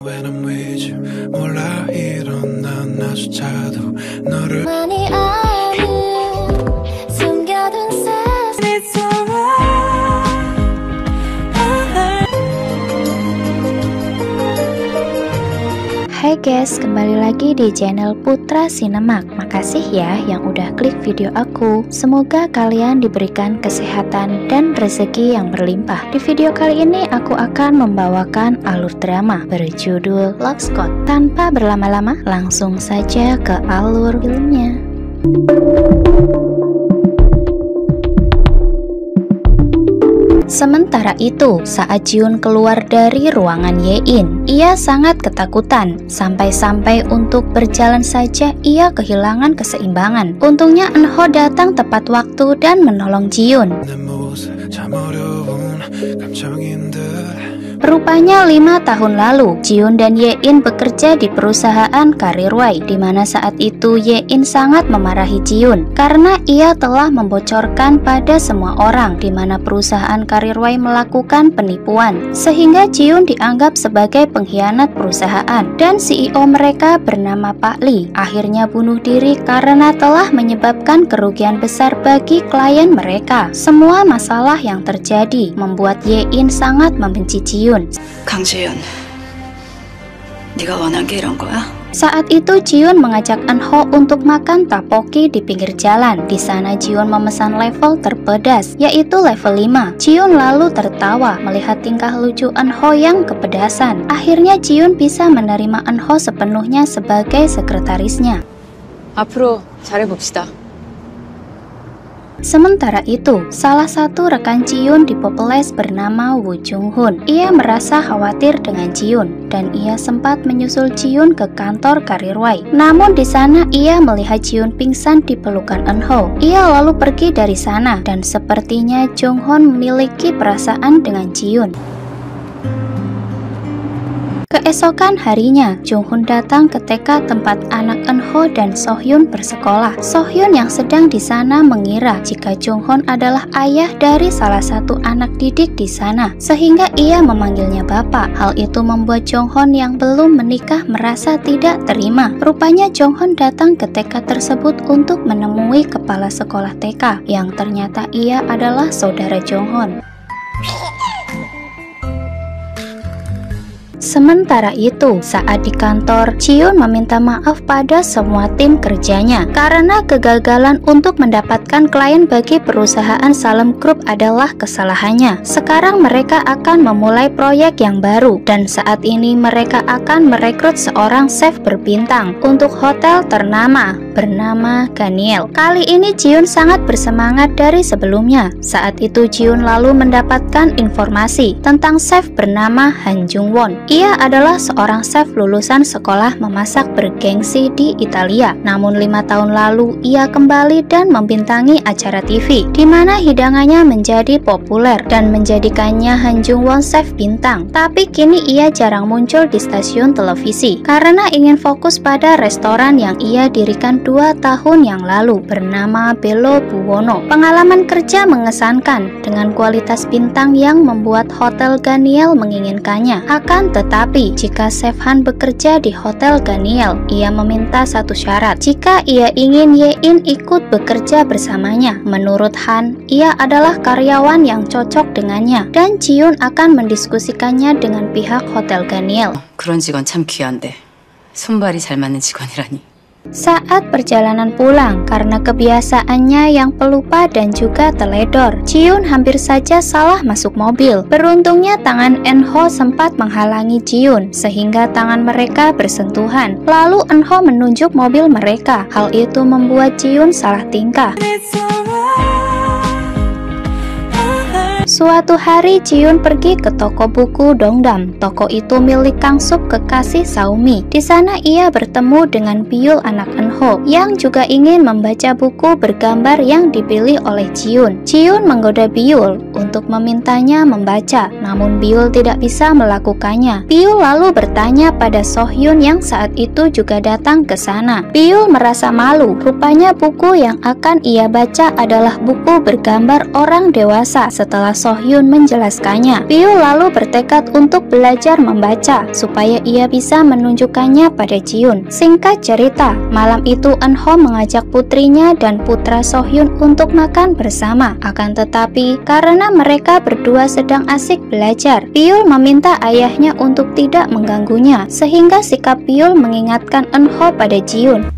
When I'm with you, 몰라 일어난 나조차도 너를 많이 아는 숨겨둔 says it's alright. Hai guys, kembali lagi di channel Putra Sinemak. Makasih ya yang udah klik video aku. Semoga kalian diberikan kesehatan dan rezeki yang berlimpah. Di video kali ini aku akan membawakan alur drama berjudul Love Scott. Tanpa berlama-lama, langsung saja ke alur filmnya. Sementara itu, saat Jiun keluar dari ruangan Yein, ia sangat ketakutan. Sampai-sampai untuk berjalan saja ia kehilangan keseimbangan. Untungnya Eunho datang tepat waktu dan menolong Jiun. Rupanya 5 tahun lalu, Jiun dan Yein bekerja di perusahaan Karirway, di mana saat itu Yein sangat memarahi Jiun karena ia telah membocorkan pada semua orang di mana perusahaan Karirway melakukan penipuan, sehingga Jiun dianggap sebagai pengkhianat perusahaan dan CEO mereka bernama Pak Lee akhirnya bunuh diri karena telah menyebabkan kerugian besar bagi klien mereka. Semua masalah yang terjadi membuat Yein sangat membenci Jiun. 강지윤, 네가 원한 게 이런 거야? Saat itu Jiun mengajak Eunho untuk makan tteokbokki di pinggir jalan. Di sana Jiun memesan level terpedas, yaitu level 5. Jiun lalu tertawa melihat tingkah lucu Eunho yang kepedasan. Akhirnya Jiun bisa menerima Eunho sepenuhnya sebagai sekretarisnya. 앞으로 잘해봅시다. Sementara itu, salah satu rekan Jiun di Populous bernama Woo Jung Hoon. Ia merasa khawatir dengan Jiun dan ia sempat menyusul Jiun ke kantor Karirway. Namun di sana ia melihat Jiun pingsan di pelukan Eunho. Ia lalu pergi dari sana dan sepertinya Jung Hoon memiliki perasaan dengan Jiun. Keesokan harinya, Jung Hoon datang ke TK tempat anak Eunho dan Sohyun bersekolah. Sohyun yang sedang di sana mengira jika Jung Hoon adalah ayah dari salah satu anak didik di sana, sehingga ia memanggilnya bapak. Hal itu membuat Jung Hoon yang belum menikah merasa tidak terima. Rupanya Jung Hoon datang ke TK tersebut untuk menemui kepala sekolah TK, yang ternyata ia adalah saudara Jung Hoon. Sementara itu, saat di kantor, Jiun meminta maaf pada semua tim kerjanya karena kegagalan untuk mendapatkan klien bagi perusahaan Salem Group adalah kesalahannya. Sekarang mereka akan memulai proyek yang baru dan saat ini mereka akan merekrut seorang chef berbintang untuk hotel ternama bernama Ganiel. Kali ini Jiun sangat bersemangat dari sebelumnya. Saat itu Jiun lalu mendapatkan informasi tentang chef bernama Han Jung Won. Ia adalah seorang chef lulusan sekolah memasak bergengsi di Italia. Namun 5 tahun lalu ia kembali dan membintangi acara TV di mana hidangannya menjadi populer dan menjadikannya Han Jung Won chef bintang. Tapi kini ia jarang muncul di stasiun televisi karena ingin fokus pada restoran yang ia dirikan 2 tahun yang lalu bernama Belo Buwono. Pengalaman kerja mengesankan dengan kualitas bintang yang membuat Hotel Ganiel menginginkannya. Akan tetapi, jika Chef Han bekerja di Hotel Ganiel, ia meminta satu syarat. Jika ia ingin Yein ikut bekerja bersamanya, menurut Han, ia adalah karyawan yang cocok dengannya dan Jiun akan mendiskusikannya dengan pihak Hotel Ganiel. 그런 직원 참 귀한데 손발이 잘 맞는 직원이라니. Saat perjalanan pulang, karena kebiasaannya yang pelupa dan juga teledor, Jiun hampir saja salah masuk mobil. Beruntungnya tangan Eunho sempat menghalangi Jiun, sehingga tangan mereka bersentuhan. Lalu Eunho menunjuk mobil mereka. Hal itu membuat Jiun salah tingkah. Suatu hari Jiun pergi ke toko buku Dongdam. Toko itu milik Kang Suk, kekasih Saumi. Di sana ia bertemu dengan Byul, anak Eunho, yang juga ingin membaca buku bergambar yang dipilih oleh Jiun. Jiun menggoda Byul untuk memintanya membaca, namun Byul tidak bisa melakukannya. Byul lalu bertanya pada Sohyun yang saat itu juga datang ke sana. Byul merasa malu. Rupanya buku yang akan ia baca adalah buku bergambar orang dewasa. Setelah Sohyun menjelaskannya. Piyul lalu bertekad untuk belajar membaca supaya ia bisa menunjukkannya pada Jiun. Singkat cerita, malam itu Eunho mengajak putrinya dan putra Sohyun untuk makan bersama. Akan tetapi, karena mereka berdua sedang asik belajar, Piyul meminta ayahnya untuk tidak mengganggunya, sehingga sikap Piyul mengingatkan Eunho pada Jiun.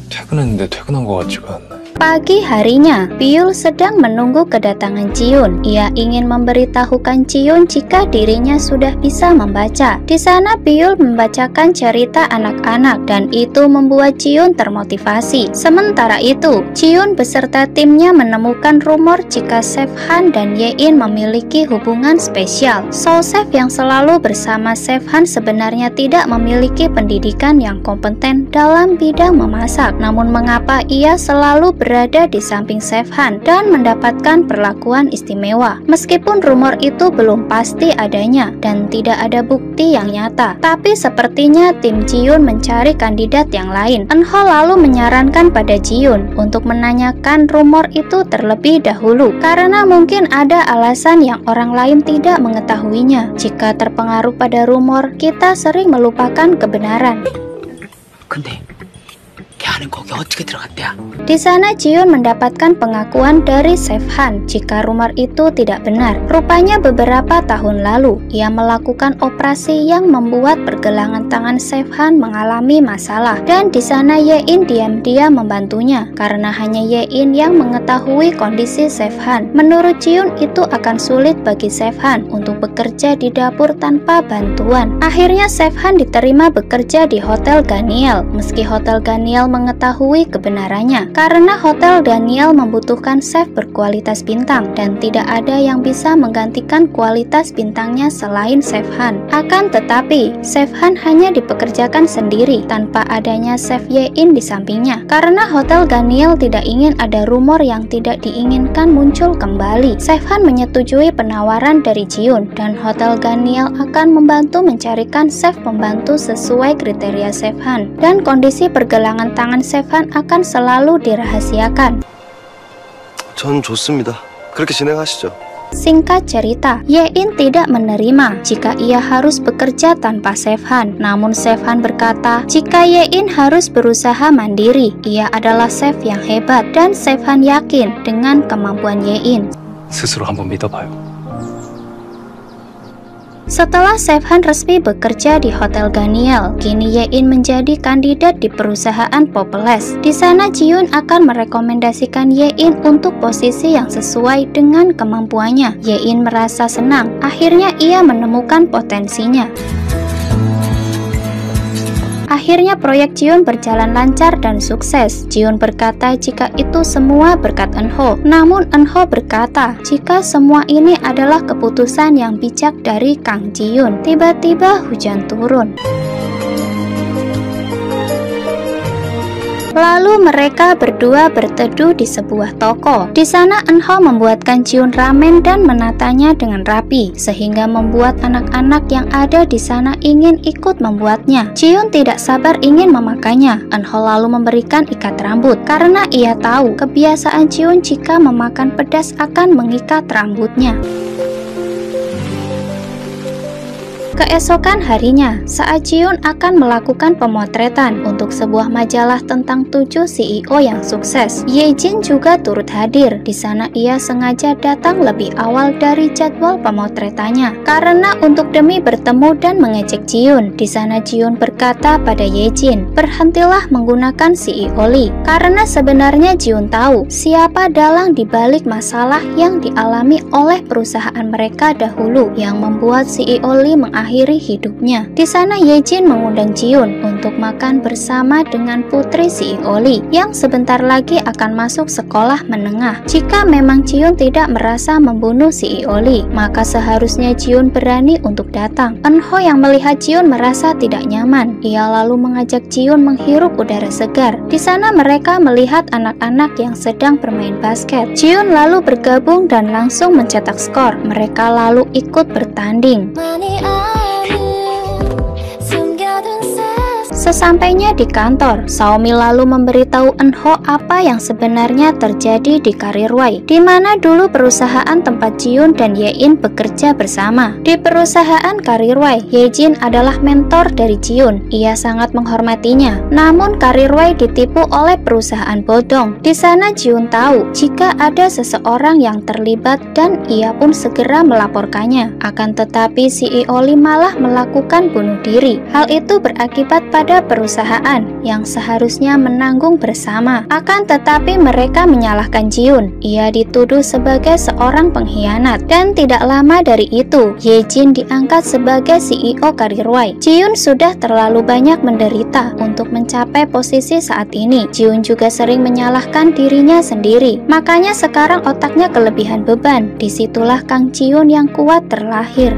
퇴근했는데 퇴근한 것 같지가 않네. Pagi harinya, Piyul sedang menunggu kedatangan Jiun. Ia ingin memberitahukan Jiun jika dirinya sudah bisa membaca. Di sana Piyul membacakan cerita anak-anak dan itu membuat Jiun termotivasi. Sementara itu, Jiun beserta timnya menemukan rumor jika Sefhan dan Yein memiliki hubungan spesial. Sosef yang selalu bersama Sefhan sebenarnya tidak memiliki pendidikan yang kompeten dalam bidang memasak. Namun mengapa ia selalu berada di samping Sefhan dan mendapatkan perlakuan istimewa? Meskipun rumor itu belum pasti adanya dan tidak ada bukti yang nyata, tapi sepertinya tim Jiun mencari kandidat yang lain. Eunho lalu menyarankan pada Jiun untuk menanyakan rumor itu terlebih dahulu, karena mungkin ada alasan yang orang lain tidak mengetahuinya. Jika terpengaruh pada rumor, kita sering melupakan kebenaran. 근데 걔는 거기 어떻게 들어갔대야? Di sana Jiun mendapatkan pengakuan dari Sefhan jika rumor itu tidak benar. Rupanya beberapa tahun lalu, ia melakukan operasi yang membuat pergelangan tangan Sefhan mengalami masalah. Dan di sana Yein diam-diam membantunya, karena hanya Yein yang mengetahui kondisi Sefhan. Menurut Jiun, itu akan sulit bagi Sefhan untuk bekerja di dapur tanpa bantuan. Akhirnya Sefhan diterima bekerja di Hotel Ganiel, meski Hotel Ganiel mengetahui kebenarannya, karena Hotel Daniel membutuhkan chef berkualitas bintang dan tidak ada yang bisa menggantikan kualitas bintangnya selain Chef Han. Akan tetapi, Chef Han hanya dipekerjakan sendiri tanpa adanya Chef Yein di sampingnya, karena Hotel Daniel tidak ingin ada rumor yang tidak diinginkan muncul kembali. Chef Han menyetujui penawaran dari Jiun dan Hotel Daniel akan membantu mencarikan chef pembantu sesuai kriteria Chef Han, dan kondisi pergelangan tangan Chef Han akan selalu dirahasiakan. 전 좋습니다. 그렇게 진행하시죠. Singkat cerita, Yein tidak menerima jika ia harus bekerja tanpa Chef Han. Namun Chef Han berkata, jika Yein harus berusaha mandiri, ia adalah chef yang hebat dan Chef Han yakin dengan kemampuan Yein. 스스로 한번 믿어봐요. Setelah Chef Han resmi bekerja di Hotel Ganiel, kini Yein menjadi kandidat di perusahaan Poples. Di sana Jiun akan merekomendasikan Yein untuk posisi yang sesuai dengan kemampuannya. Yein merasa senang, akhirnya ia menemukan potensinya. Akhirnya proyek Jiun berjalan lancar dan sukses. Jiun berkata jika itu semua berkat Eunho. Namun Eunho berkata jika semua ini adalah keputusan yang bijak dari Kang Jiun. Tiba-tiba hujan turun. Lalu mereka berdua berteduh di sebuah toko. Di sana Eunho membuatkan Jiun ramen dan menatanya dengan rapi, sehingga membuat anak-anak yang ada di sana ingin ikut membuatnya. Jiun tidak sabar ingin memakannya. Eunho lalu memberikan ikat rambut, karena ia tahu kebiasaan Jiun jika memakan pedas akan mengikat rambutnya. Keesokan harinya, saat Jiun akan melakukan pemotretan untuk sebuah majalah tentang 7 CEO yang sukses, Ye Jin juga turut hadir. Di sana ia sengaja datang lebih awal dari jadwal pemotretannya, karena untuk demi bertemu dan mengejek Jiun. Di sana Jiun berkata pada Ye Jin, berhentilah menggunakan CEO Lee, karena sebenarnya Jiun tahu siapa dalang dibalik masalah yang dialami oleh perusahaan mereka dahulu yang membuat CEO Lee mengakhiri hidupnya. Di sana Ye Jin mengundang Jiun untuk makan bersama dengan putri CEO Lee yang sebentar lagi akan masuk sekolah menengah. Jika memang Jiun tidak merasa membunuh CEO Lee, maka seharusnya Jiun berani untuk datang. Eunho yang melihat Jiun merasa tidak nyaman. Ia lalu mengajak Jiun menghirup udara segar. Di sana mereka melihat anak-anak yang sedang bermain basket. Jiun lalu bergabung dan langsung mencetak skor. Mereka lalu ikut bertanding. Sesampainya di kantor, Xiaomi lalu memberitahu Eunho apa yang sebenarnya terjadi di Karirway, di mana dulu perusahaan tempat Jiun dan Ye-in bekerja bersama. Di perusahaan Karirway, Ye-jin adalah mentor dari Jiun. Ia sangat menghormatinya. Namun Karirway ditipu oleh perusahaan bodong. Di sana Jiun tahu jika ada seseorang yang terlibat dan ia pun segera melaporkannya. Akan tetapi CEO Lee malah melakukan bunuh diri. Hal itu berakibat pada perusahaan yang seharusnya menanggung bersama. Akan tetapi mereka menyalahkan Jiun. Ia dituduh sebagai seorang pengkhianat dan tidak lama dari itu Ye-jin diangkat sebagai CEO Karirway. Jiun sudah terlalu banyak menderita untuk mencapai posisi saat ini. Jiun juga sering menyalahkan dirinya sendiri. Makanya sekarang otaknya kelebihan beban. Disitulah Kang Jiun yang kuat terlahir.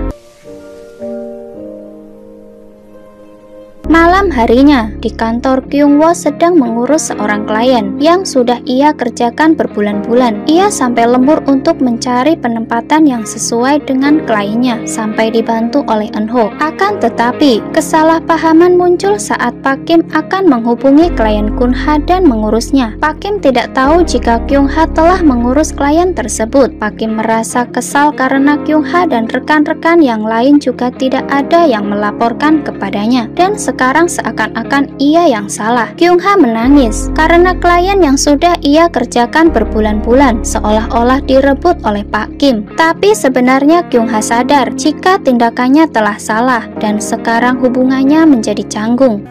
Malam harinya, di kantor Kyungwoo sedang mengurus seorang klien yang sudah ia kerjakan berbulan-bulan. Ia sampai lembur untuk mencari penempatan yang sesuai dengan kliennya, sampai dibantu oleh Eunho. Akan tetapi, kesalahpahaman muncul saat Pak Kim akan menghubungi klien Kunha dan mengurusnya. Pak Kim tidak tahu jika Kyungha telah mengurus klien tersebut. Pak Kim merasa kesal karena Kyungha dan rekan-rekan yang lain juga tidak ada yang melaporkan kepadanya. Dan sekarang seakan-akan ia yang salah. Kyungha menangis karena klien yang sudah ia kerjakan berbulan-bulan seolah-olah direbut oleh Pak Kim. Tapi sebenarnya Kyungha sadar jika tindakannya telah salah dan sekarang hubungannya menjadi canggung.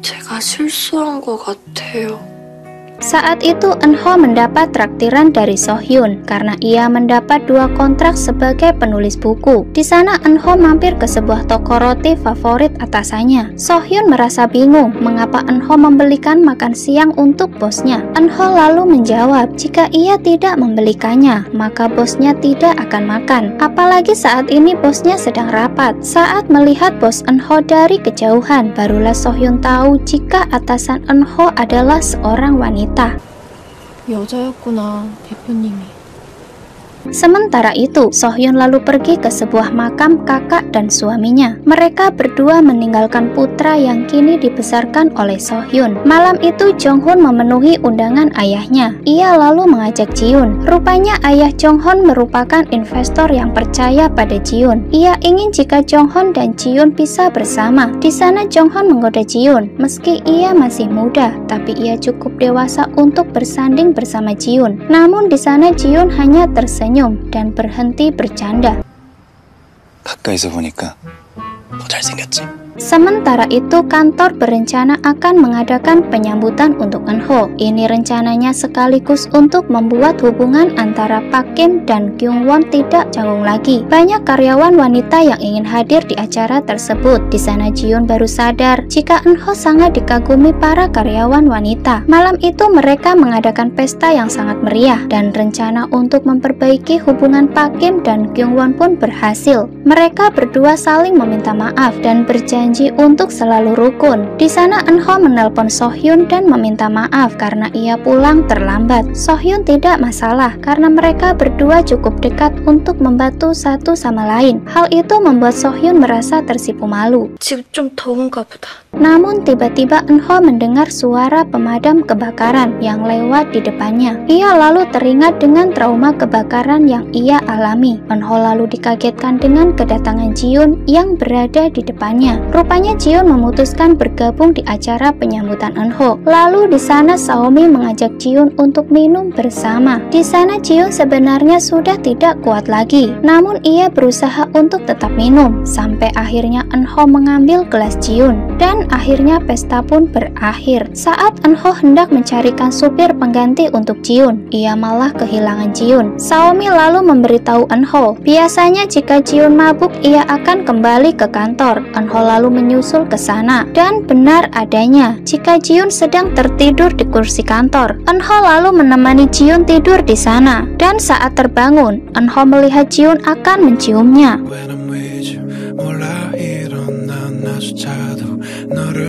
제가 실수한 것 같아요. Saat itu Eunho mendapat traktiran dari Sohyun karena ia mendapat 2 kontrak sebagai penulis buku. Di sana Eunho mampir ke sebuah toko roti favorit atasannya. Sohyun merasa bingung mengapa Eunho membelikan makan siang untuk bosnya. Eunho lalu menjawab jika ia tidak membelikannya maka bosnya tidak akan makan. Apalagi saat ini bosnya sedang rapat. Saat melihat bos Eunho dari kejauhan, barulah Sohyun tahu jika atasan Eunho adalah seorang wanita. 여자였구나, 대표님이. Sementara itu, Sohyun lalu pergi ke sebuah makam kakak dan suaminya. Mereka berdua meninggalkan putra yang kini dibesarkan oleh Sohyun. Malam itu Jonghoon memenuhi undangan ayahnya. Ia lalu mengajak Jiun. Rupanya ayah Jonghoon merupakan investor yang percaya pada Jiun. Ia ingin jika Jonghoon dan Jiun bisa bersama. Di sana Jonghoon menggoda Jiun. Meski ia masih muda, tapi ia cukup dewasa untuk bersanding bersama Jiun. Namun di sana Jiun hanya tersenyum dan berhenti bercanda. 가까이서 보니까 더 잘생겼지? Sementara itu, kantor berencana akan mengadakan penyambutan untuk Eunho. Ini rencananya sekaligus untuk membuat hubungan antara Pak Kim dan Kyungwon tidak canggung lagi. Banyak karyawan wanita yang ingin hadir di acara tersebut. Di sana Jiun baru sadar jika Eunho sangat dikagumi para karyawan wanita. Malam itu mereka mengadakan pesta yang sangat meriah dan rencana untuk memperbaiki hubungan Pak Kim dan Kyungwon pun berhasil. Mereka berdua saling meminta maaf dan berjanji untuk selalu rukun. Di sana Eunho menelpon Sohyun dan meminta maaf karena ia pulang terlambat. Sohyun tidak masalah karena mereka berdua cukup dekat untuk membantu satu sama lain. Hal itu membuat Sohyun merasa tersipu malu. 지금 좀 더운가 보다. Namun tiba-tiba Eunho mendengar suara pemadam kebakaran yang lewat di depannya. Ia lalu teringat dengan trauma kebakaran yang ia alami. Eunho lalu dikagetkan dengan kedatangan Jiun yang berada di depannya. Rupanya Jiun memutuskan bergabung di acara penyambutan Eunho. Lalu di sana Xiaomi mengajak Jiun untuk minum bersama. Di sana Jiun sebenarnya sudah tidak kuat lagi. Namun ia berusaha untuk tetap minum. Sampai akhirnya Eunho mengambil gelas Jiun. Dan akhirnya pesta pun berakhir. Saat Eunho hendak mencarikan supir pengganti untuk Jiun, ia malah kehilangan Jiun. Xiaomi lalu memberitahu Eunho, biasanya jika Jiun mabuk ia akan kembali ke kantor. Eunho lalu menyusul ke sana dan benar adanya jika Jiun sedang tertidur di kursi kantor. Eunho lalu menemani Jiun tidur di sana dan saat terbangun, Eunho melihat Jiun akan menciumnya. When I'm with you, 몰라 일어나 나조차도 너를